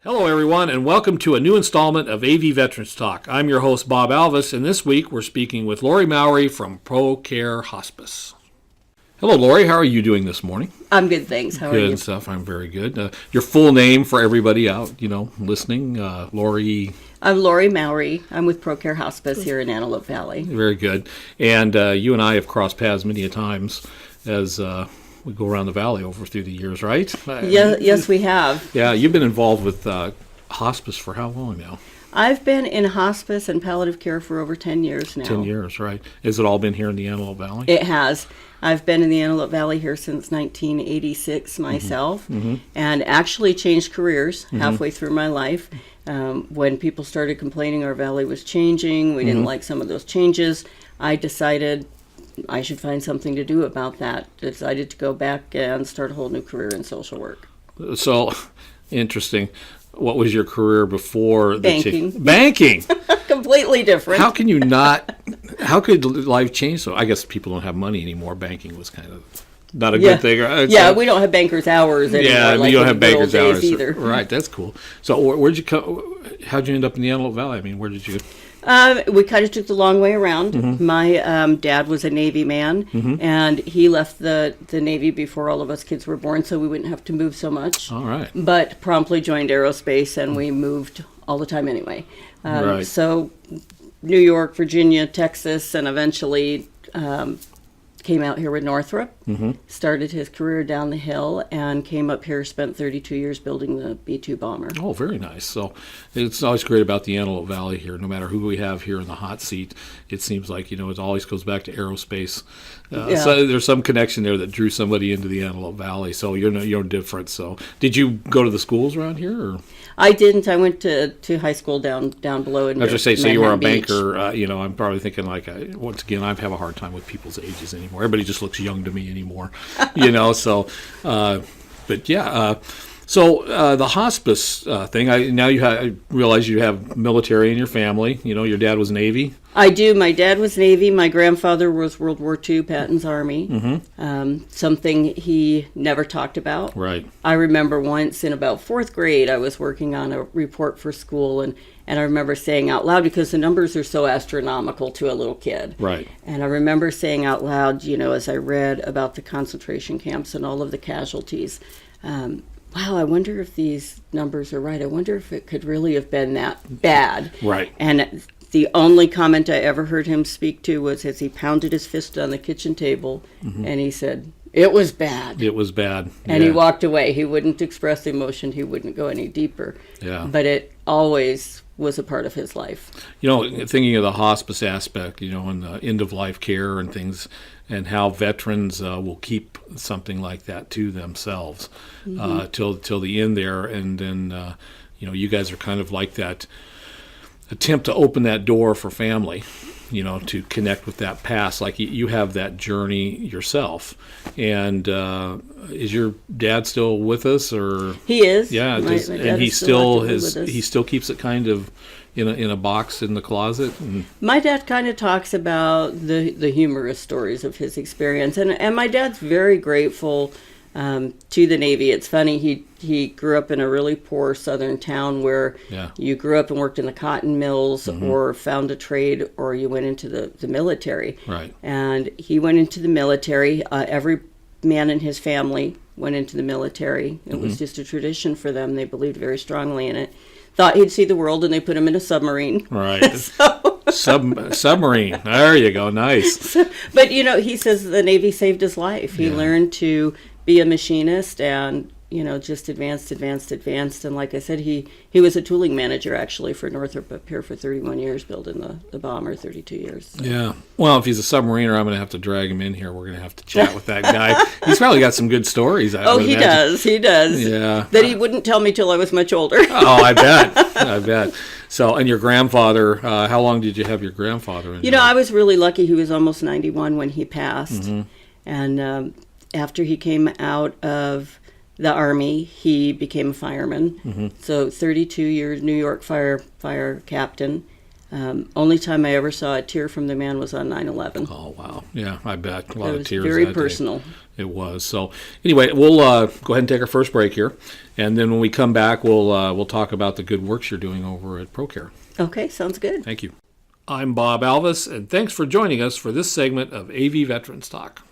Hello, everyone, and welcome to a new installment of AV Veterans Talk. I'm your host, Bob Alvis, and this week we're speaking with Lori Mowry from ProCare Hospice. Hello, Lori. How are you doing this morning? I'm good, thanks. How are you? Good stuff. I'm very good. Your full name for everybody out, listening, Lori. I'm Lori Mowry. I'm with ProCare Hospice here in Antelope Valley. Very good. And you and I have crossed paths many a times as we go around the valley over through the years, right? Yes, we have. Yeah, you've been involved with hospice for how long now? I've been in hospice and palliative care for over 10 years now. 10 years, right. Has it all been here in the Antelope Valley? It has. I've been in the Antelope Valley here since 1986 myself, and actually changed careers halfway through my life. When people started complaining our valley was changing, we didn't like some of those changes, I decided I should find something to do about that. Decided to go back and start a whole new career in social work. So, interesting. What was your career before? Banking. Banking! Completely different. How can you not? How could life change? So I guess people don't have money anymore. Banking was kind of not a good thing. Yeah, we don't have banker's hours anymore. Yeah, like you don't have banker's hours either. Right, that's cool. So where'd you come? How'd you end up in the Antelope Valley? I mean, where did you? We kind of took the long way around. My dad was a Navy man, and he left the Navy before all of us kids were born, so we wouldn't have to move so much. All right. But promptly joined aerospace, and we moved all the time anyway. Right. So New York, Virginia, Texas, and eventually came out here with Northrop, started his career down the hill, and came up here, spent 32 years building the B-2 bomber. Oh, very nice. So it's always great about the Antelope Valley here. No matter who we have here in the hot seat, it seems like, it always goes back to aerospace. So there's some connection there that drew somebody into the Antelope Valley. So you're different. So did you go to the schools around here? Or? I didn't. I went to high school down below. I was just saying, so you were a banker. I'm probably thinking once again, I have a hard time with people's ages anymore. Everybody just looks young to me anymore, So, but yeah. So the hospice thing. I realize you have military in your family. Your dad was Navy. I do. My dad was Navy. My grandfather was World War II, Patton's Army. Something he never talked about. Right. I remember once in about fourth grade, I was working on a report for school, and I remember saying out loud, because the numbers are so astronomical to a little kid. Right. And I remember saying out loud, as I read about the concentration camps and all of the casualties, wow, I wonder if these numbers are right. I wonder if it could really have been that bad. Right. And the only comment I ever heard him speak to was as he pounded his fist on the kitchen table, and he said, "It was bad." It was bad. And he walked away. He wouldn't express emotion. He wouldn't go any deeper. Yeah. But it always was a part of his life. Thinking of the hospice aspect, and the end-of-life care and things, and how veterans will keep something like that to themselves till the end there, and then you guys are kind of like that attempt to open that door for family, to connect with that past. Like you have that journey yourself, and is your dad still with us, or he is? Yeah, my and dad he is still he still keeps it kind of in a box in the closet. And my dad kind of talks about the humorous stories of his experience, and my dad's very grateful to the Navy. It's funny, he grew up in a really poor southern town where you grew up and worked in the cotton mills or found a trade, or you went into the military. Right. And he went into the military. Every man in his family went into the military. It was just a tradition for them. They believed very strongly in it. Thought he'd see the world, and they put him in a submarine. Right. Submarine. There you go. Nice. But, he says the Navy saved his life. He learned to be a machinist and, just advanced. And like I said, he was a tooling manager, actually, for Northrop up here for 31 years, building the bomber, 32 years. So. Yeah. Well, if he's a submariner, I'm going to have to drag him in here. We're going to have to chat with that guy. He's probably got some good stories. He does. Yeah. That he wouldn't tell me till I was much older. Oh, I bet. So, and your grandfather, how long did you have your grandfather in? I was really lucky. He was almost 91 when he passed. And after he came out of the Army, he became a fireman. So 32 years, New York fire captain. Only time I ever saw a tear from the man was on 9/11. Oh, wow. Yeah, I bet. A lot It of was tears very that day. personal. It was. So anyway, we'll go ahead and take our first break here. And then when we come back, we'll talk about the good works you're doing over at ProCare. Okay, sounds good. Thank you. I'm Bob Alvis, and thanks for joining us for this segment of AV Veterans Talk.